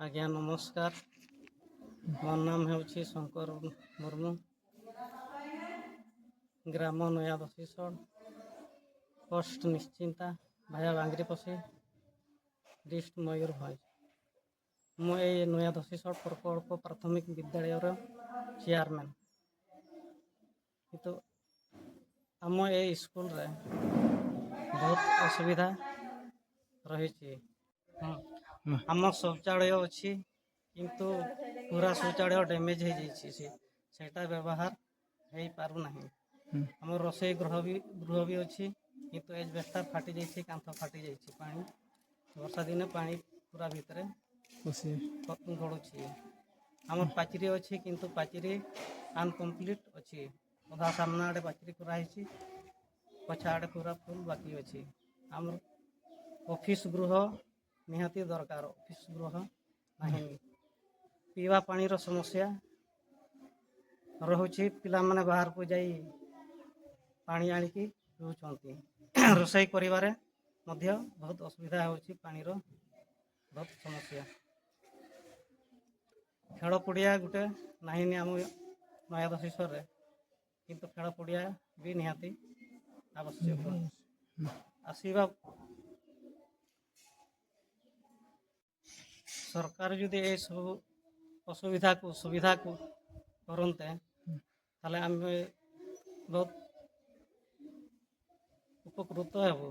आज्ञा नमस्कार। मोर नाम है शंकर मुर्मू। ग्राम नया दशीसर, पोस्ट निश्चिंता, भाया बांगरीपशी, डिस्ट मयूरभंज। मुझे नया दशीसर प्रकल्प प्राथमिक विद्यालय चेयरमैन। तो आम ए स्कूल रे बहुत असुविधा रही। आम शौचालय अच्छी किंतु पूरा शौचालय डैमेज हो जाता व्यवहार हो पारना। आम रोषे गृह भी अच्छी किंतु एजबेस्टर फाटी जाइए, कांथ फाटी जाइए। पानी वर्षा दिन पानी पूरा भितर गड़ुची। आम पाचेरी अच्छी किंतु पाचेरी अनकम्प्लीट अच्छी। अधा सामना आड़े पाचेरी कराई, पछा आड़े पूरा फुल बाकी अच्छी। आम ऑफिस गृह निहाती दरकार। ऑफिस गृह नहीं, पीवा पानी रो समस्या रोचे। पिला माने बाहर को जाई पानी आनिकी पीउछंती। रोषई करिवारे मध्य बहुत असुविधा होची। पानी रो बहुत समस्या। खेल पड़िया गुटे नहीं आम नया दशीसर रे, किंतु खेल पड़िया भी निहाती आवश्यक। आसीबा सरकार जदि ये सब असुविधा को सुविधा को करते ताले आम बहुत उपकृत हेबू।